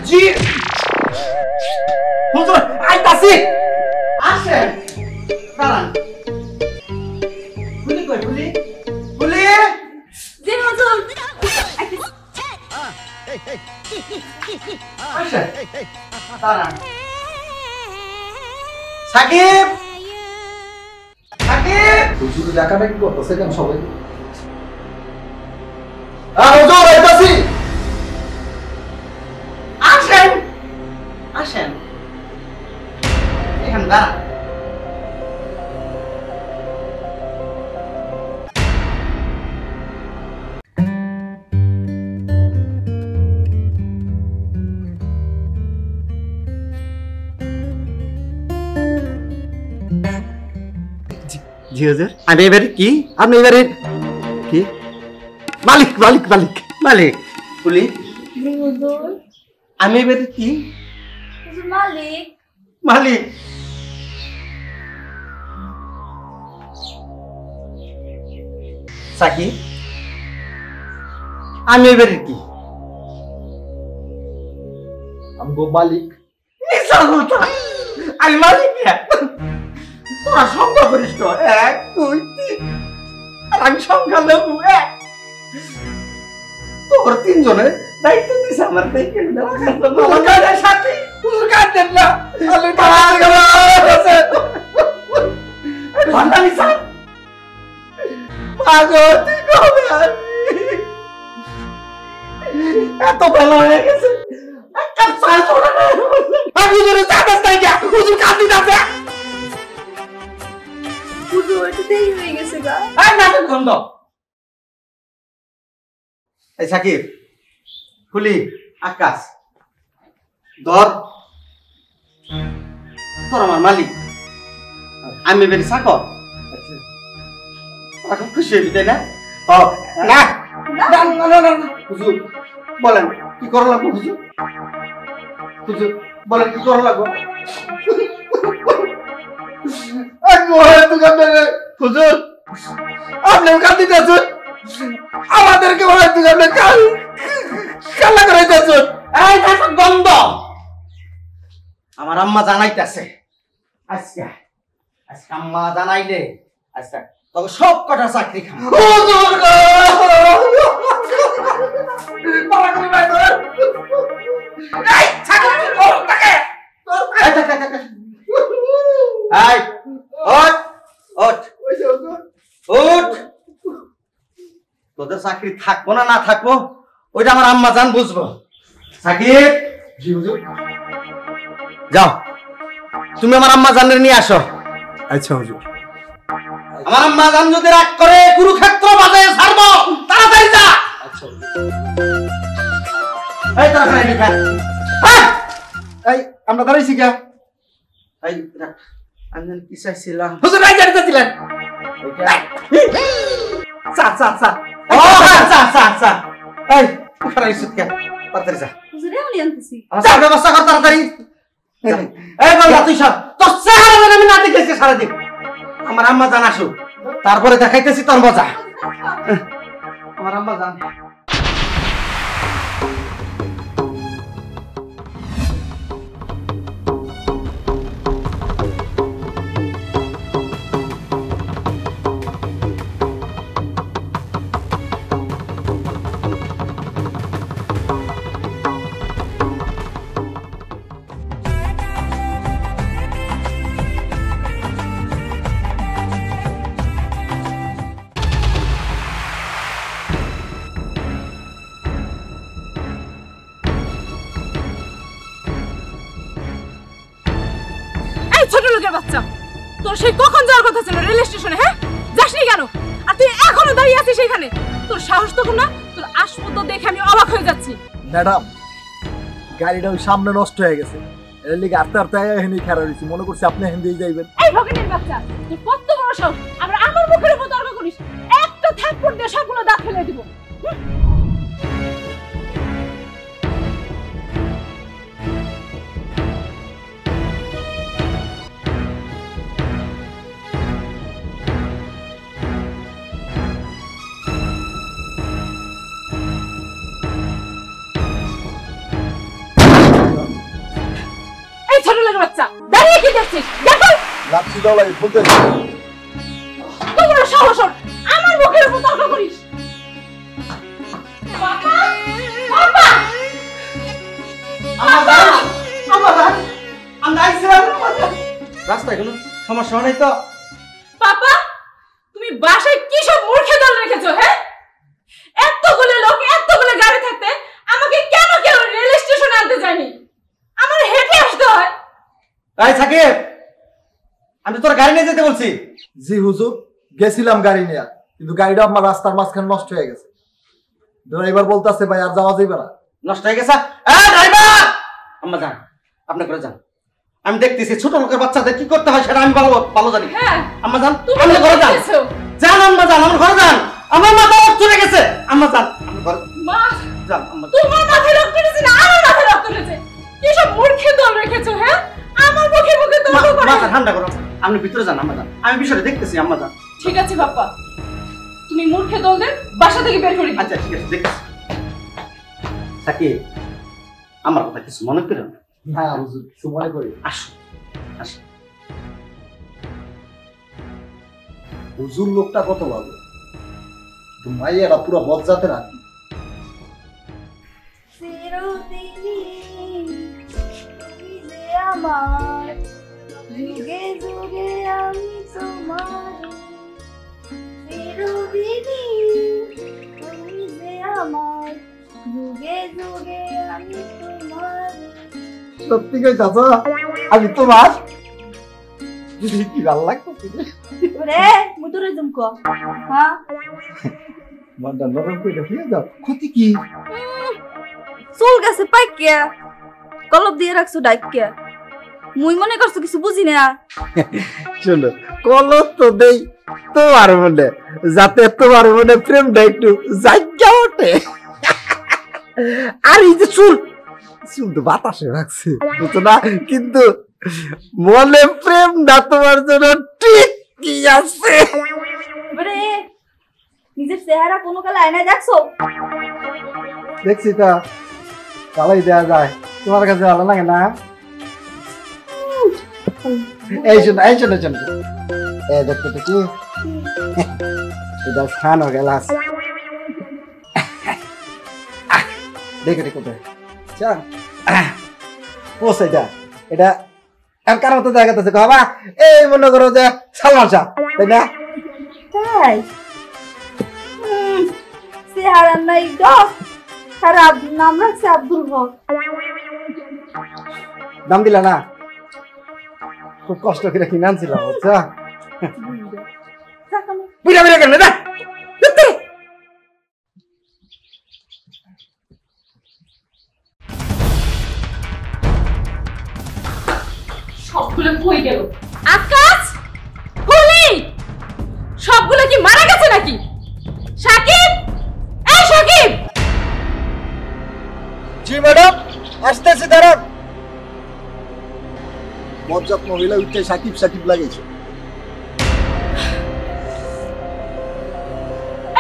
জি হুজুর আইতাছি আসেন দাঁড়ান ফুলি কই ফুলি ফুলি জি হুজুর আসেন দাঁড়ান সাকিব সাকিব হুজুর ডাকাটা কি করতেছে কেন সবাই হুজুর আইতাছি আসেন আসেন এখানে দাঁড়ান জি হুজুর আমি এবারে কি আপনি এবারে কি মালিক মালিক মালিক মালিক বলি জি হুজুর আমি এবারে কি হুজুর মালিক মালিক সাকি আমি এবারে কি আমি গো মালিক মিশা কথা আমি মালিক না তোরা সংখ্যা করিস তো 1 2 3 আর আমি সংখ্যা লঘু 1 তোর তিনজনের দায়িত্ব দিছে আমার দেখে দেওয়া কথা আমার কাছে সাথী তুই কাটেন না আমি পাগল গেছে ঘন্টা নিছা পাগল তুই কবে এত ভালো হয়ে গেছে একটা চাল ছোড়া না আমি হুজুরের চাকর তাই গা হুজুর কাঁদি না হুজুর এটা দেরি হয়ে গেছে গা এই নাটক বন্ধ এই সাকিব ফুলি আকাশ ধর তোর আমার মালিক আমি বেরি চাকর এখন খুশি হবি তাই না না না না না না হুজুর বলেন কি করা লাগবে হুজুর হুজুর বলেন কি করা লাগবে হুজুর আপনি কান্দি দিতেছেন আমাদেরকে বলে আপনি কান্না করাইতেছেন এই নাটক বন্ধ আমার আম্মা জানাইতেছে আজকে আজকে আম্মা জানাইলে আজকে তবে সব কটা চাকরি খান হুজুর গো বাবা করে ভাই ধর এই ছাগল তোর তাকে এই ওঠ ওঠ ওঠ তোদের চাকরি থাকবো না না থাকবো ওইটা আমার আম্মা জান বুঝবো সাকিব জি হুজুর যাও তুমি আমার আম্মা জানের নিয়ে আসো আচ্ছা হুজুর আমার আম্মা জান যদি রাগ করে কুরুক্ষেত্র বাজায় ছাড়বো তাড়াতাড়ি যা আচ্ছা এই তাড়াতাড়ি লিখা এই আমরা দাঁড়াইছি কে এই রাখ আমি কি চাইছিলাম হুজুর রাই যাইতেছিলেন চা চা চা ও চা চা চা এই খারাপ ইসুত কে তাড়াতাড়ি যা হুজুর এমনি আনতেছি চা ব্যবস্থা কর তাড়াতাড়ি এই বাবা তুই সব তোর চেহারা আমি না দেখেছি সারাদিন আমার আম্মা জান আসো তারপরে দেখাইতেছি তোর মজা আমার আম্মা জান ছোট লোকের বাচ্চা তোর সেই কখন যাওয়ার কথা ছিল রেল স্টেশনে হ্যাঁ যাসনি কেন আর তুই এখনো দাঁড়িয়ে আছিস সেখানে তোর সাহস তো কম না তোর আসপত্র দেখে আমি অবাক হয়ে যাচ্ছি ম্যাডাম গাড়িটা ওই সামনে নষ্ট হয়ে গেছে এর লিগে আস্তে আস্তে হেনে খেলা রয়েছি মনে করছি আপনি হেন্দেই যাইবেন এই ভগিনীর বাচ্চা তুই কত বড় সাহস আমরা আমার মুখের উপর তর্ক করিস একটা থাপ্পড় দিয়ে সবগুলো দাঁত ফেলে দিব ছোট লোকের বাচ্চা দাঁড়িয়ে কি দেখছিস দেখো লাচ্ছি দাও লাগে বলতে তোমরা সাহস ওর, আমার মুখের উপর তর্ক করিস বাবা বাবা রাস্তায় কোনো সমস্যা নেই তো? পাপা তুমি বাসায় কি সব মূর্খে দল রেখেছো হ্যাঁ? এতগুলো লোক এতগুলো গাড়ি থাকতে আমাকে কেন কেউ রেল স্টেশনে আনতে যায়নি? আমার হেঁটে আসতে হয়। এই সাকিব, আমি তোর গাড়ি নিয়ে যেতে বলছি। জি হুজুর, গেছিলাম গাড়ি নিয়ে, কিন্তু গাড়িটা আমার রাস্তার মাঝখানে নষ্ট হয়ে গেছে। ড্রাইভার বলতেছে ভাই আর যাওয়া যাবে না। নষ্ট হয়ে গেছে? ড্রাইভার আম্মা যান, আপনি করে যান। আমি দেখতেছি ছোট লোকের বাচ্চাদের কি করতে হয় সেটা আমি ভালো ভালো জানি। হ্যাঁ আম্মা যান, তুমি আপনি ঘরে যান। দেখেছো? যান আম্মা যান, আমার ঘরে যান। আমার মাথা রক্ত চলে গেছে। আম্মা যান, আপনি ঘরে মা যান। আম্মা তোমার মাথায় রক্ত উঠেছে না আমার মাথায় রক্ত উঠেছে? কি সব মূর্খে দল রেখেছো হ্যাঁ? আমার মুখে মুখে তর্ক করো। মাথা ঠান্ডা করো, আপনি ভিতরে যান। আম্মা যান, আমি বিষয়টা দেখতেছি। আম্মা যান। ঠিক আছে বাপ্পা, তুমি মূর্খে দলদের বাসা থেকে বের করে দিও। আচ্ছা ঠিক আছে, দেখতেছি। সাকিব, আমার কথা কিছু মনে করেন না। হ্যাঁ হুজুর, কিছু মনে করি। আসুন আসুন। হুজুর লোকটা কত ভালো, কিন্তু মাইয়াটা পুরো বজ্জাতে না। চিরদিনই তুমি যে আমার, যুগে যুগে আমি তোমার। চিরদিনই তুমি যে আমার, যুগে যুগে আমি তোমার। সত্যি কই চাচা, আমি তোমার কি ভালো লাগতো। রে মুতুরে জুমকো হ্যাঁ মনটা নরম করে হয়ে যাও, ক্ষতি কি? চুল গেছে পাইকে কলপ দিয়ে রাখছো ডাইকে, মুই মনে করছো কিছু বুঝি না। শোনো, কলস তো দেই তোমার মনে, যাতে তোমার মনে প্রেমটা একটু জায়গা ওঠে। আর এই যে চুল, চুল তো বাতাসে রাখছে বুঝছো না, কিন্তু মনে প্রেমটা তোমার জন্য ঠিক কি আছে। রে নিজের চেহারা কোনো কালে আয়নায় দেখছো? দেখছি তা, তাহলেই দেয়া যায়। তোমার কাছে ভালো লাগে না? এই শোনো এই শোনো শোনো, এই দেখতে তো কি এটা খানো গেলাস দেখে রে কোথায় চা পোষ এটা এটা আর কার মতো জায়গা আছে বাবা, এই মনে করো যে সালমান শাহ, তাই না? তাই চেহারা নাই দশ, খারাপ নাম রাখছে আব্দুল হক। দাম দিলা না? খুব কষ্ট করে কিনে আনছিলাম বুঝছো। বিরা বিরা কেন না? সবগুলো কই গেল? আকাশ হুলি সবগুলো কি মারা গেছে নাকি? সাকিব, এই সাকিব! জি ম্যাডাম, আসতেছি দাঁড়ান। বজ্জাত মহিলা উঠতে সাকিব সাকিব লাগিয়েছে।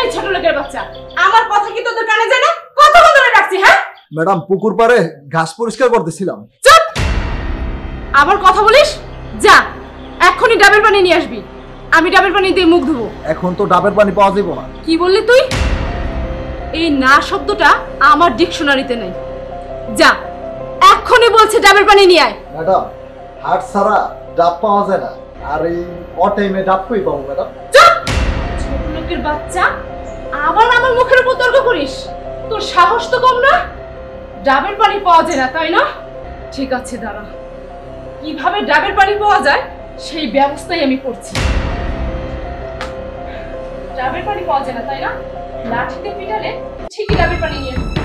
এই ছোট লোকের বাচ্চা, আমার কথা কি তোদের কানে যায় না? কতক্ষণ ধরে ডাকছি হ্যাঁ? ম্যাডাম, পুকুর পাড়ে ঘাস পরিষ্কার করতেছিলাম। চুপ! আবার কথা বলিস? যা এক্ষুনি ডাবের পানি নিয়ে আসবি, আমি ডাবের পানি দিয়ে মুখ ধুবো। এখন তো ডাবের পানি পাওয়া যাবে না। কি বললি তুই? এই না শব্দটা আমার ডিকশনারিতে নেই। যা এক্ষুনি বলছে ডাবের পানি নিয়ে আয়। ম্যাডাম, হাট ছাড়া ডাব পাওয়া যায় না, আর এই অটাইমে ডাব কই পাবো ম্যাডাম? চুপ! ছোট লোকের বাচ্চা, আবার আমার মুখের উপর তর্ক করিস? তোর সাহস তো কম না। ডাবের পানি পাওয়া যায় না তাই না? ঠিক আছে দাঁড়া, কিভাবে ডাবের পানি পাওয়া যায় সেই ব্যবস্থাই আমি করছি। ডাবের পানি পাওয়া যায় না তাই না? লাঠিতে পিটালে ঠিকই ডাবের পানি নিয়ে আসবি।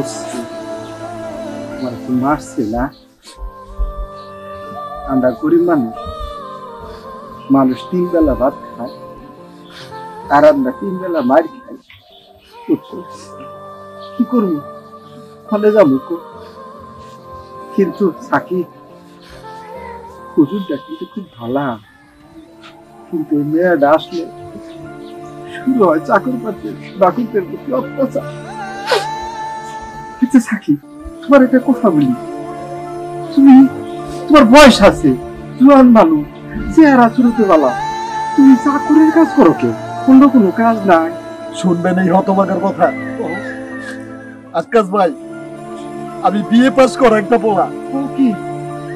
করছি আমার কি মারছে না? আমরা গরিব মানুষ, মানুষ 3 বেলা ভাত খায় আর আমরা 3 বেলা মার খাই। কি করবো, ফলে যাবো। কিন্তু সাকি হুজুরটা কিন্তু খুব ভালো, কিন্তু এই মেয়েটা আসলে শুরু হয় চাকর পাতির বাকুরদের প্রতি অত্যাচার। কিন্তু সাকি, তোমার একটা কথা বলি, তুমি তোমার বয়স আছে, জোয়ান মানুষ, চেহারা চুরুতে বালা, তুমি চাকরের কাজ করো কে? কোনো কাজ নাই। শুনবেন এই হতভাগার কথা? আকাশ ভাই, আমি বিএ পাস করা একটা পোলা। ও কি,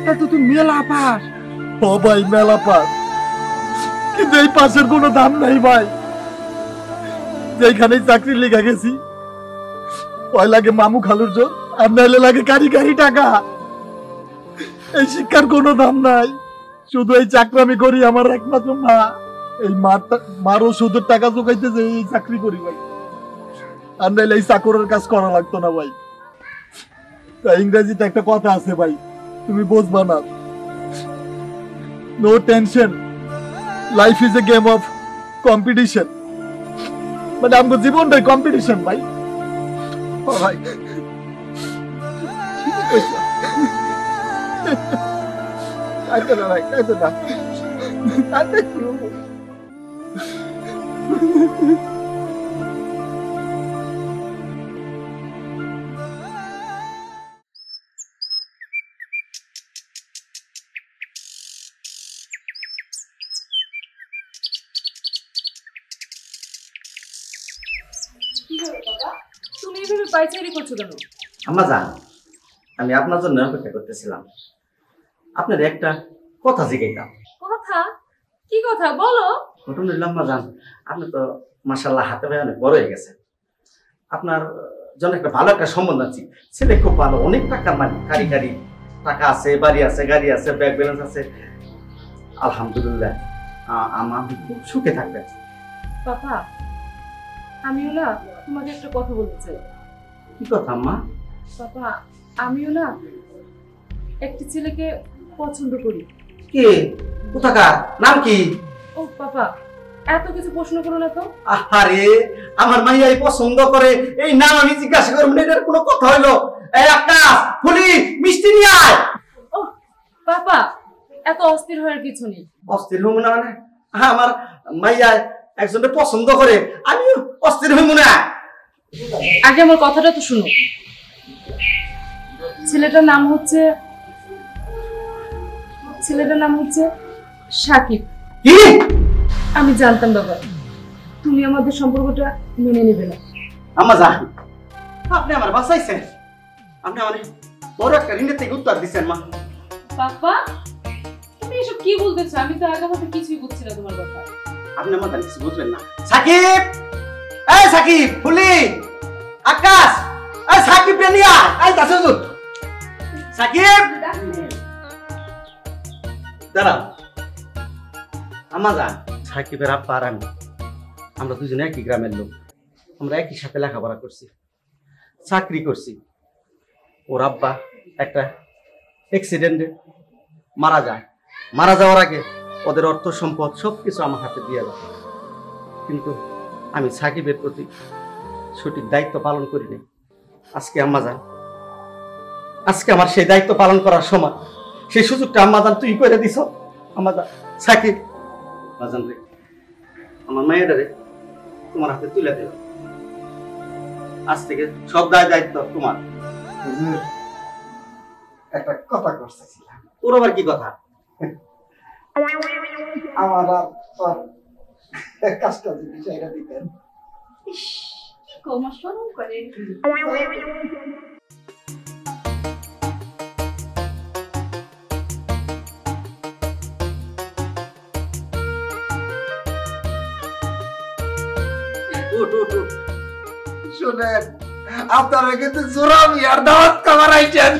তা তো তুমি মেলা পাস। ও ভাই, মেলা পাস, কিন্তু এই পাশের কোনো দাম নাই ভাই। যেখানে চাকরি লেগে গেছি, ওই লাগে মামু খালুর জোর, আর নাইলে লাগে কারি কারি টাকা। এই শিক্ষার কোনো দাম নাই, শুধু এই চাকরি আমি করি আমার একমাত্র মা। এই মার ওষুধের টাকা জোগাইতে যে এই চাকরি করি ভাই, আর নাইলে এই চাকরের কাজ করা লাগতো না ভাই। ইংরেজিতে একটা কথা আছে ভাই, তুমি বুঝবা না, no tension, life is a game of competition. মানে আমার জীবনটাই কম্পিটিশন ভাই। ও ভাই, কাইতো না ভাই, কাইতো না। কাইতে কি হবো? তুমি এইভাবে পাইচারি করছো কেন? আম্মা জান, আমি আপনার জন্য অপেক্ষা করতেছিলাম। আপনার একটা কথা জিজ্ঞাসা। কথা? কি কথা বলো? ঘটনা হইল আম্মা জান, আপনি তো মাশাআল্লাহ হাতে ভাই অনেক বড় হয়ে গেছে। আপনার জন্য একটা ভালো একটা সম্বন্ধ আছে, ছেলে খুব ভালো, অনেক টাকার মালিক, কারি টাকা আছে, বাড়ি আছে, গাড়ি আছে, ব্যাংক ব্যালেন্স আছে, আলহামদুলিল্লাহ। আমি খুব সুখে থাকবেন। বাবা, আমিও না তোমাকে একটা কথা বলতে চাই। কি কথা আম্মা? বাবা, আমিও না একটি ছেলেকে পছন্দ করি। কে? কোথাকার? নাম কি? ও বাবা, এত কিছু প্রশ্ন করো না তো। আরে আমার মাইয়াই পছন্দ করে, এই নাম আমি জিজ্ঞাসা করব না, এটার কোনো কথা হইলো? এই আকাশ, ফুলি, মিষ্টি নিয়ে আয়। ও বাবা, এত অস্থির হওয়ার কিছু নেই। অস্থির হইব না মানে? আমার মাইয়া একজনকে পছন্দ করে, আমি অস্থির হইব না? আগে আমার কথাটা তো শুনো। ছেলেটার নাম হচ্ছে সাকিব। কি? আমি জানতাম বাবা তুমি আমাদের সম্পর্কটা মেনে নেবে না। আম্মা জান, আপনি আমার বাঁচাইছেন, আপনি আমার বড় একটা ঋণের থেকে উত্তর দিচ্ছেন মা। বাবা, তুমি এসব কি বলতেছো? আমি তো আগে মতো কিছুই বুঝছি না তোমার কথা। আপনি আমার জান কিছু বুঝবেন না। সাকিব, এই সাকিব, ফুলি, আকাশ, এই সাকিব রে নিয়া, এই দাসুজুর, সাকিব দাঁড়াও। আম্মা জান, সাকিবের আব্বা আর আমি, আমরা দুজনে একই গ্রামের লোক, আমরা একই সাথে লেখাপড়া করছি, চাকরি করছি। ওর আব্বা একটা অ্যাক্সিডেন্টে মারা যায়, মারা যাওয়ার আগে ওদের অর্থ সম্পদ সবকিছু আমার হাতে দিয়ে দেয়, কিন্তু আমি সাকিবের প্রতি সঠিক দায়িত্ব পালন করিনি। আজকে আম্মা জান, আজকে আমার সেই দায়িত্ব পালন করার সময়, সেই সুযোগটা আম্মা জান তুই করে দিছ। আম্মা জান, সাকিব বাজান রে, আমার মায়েরা রে তোমার হাতে তুলে দিল, আজ থেকে সব দায়িত্ব তোমার। হুজুর, একটা কথা করতেছিলাম। তোর আবার কি কথা? আমার কাজটা যদি চাইরা দিতেন। কি কমা শরম করে। শুনেন, আপনারা কিন্তু জোরামি আর দাওয়াত খাবার আইছেন।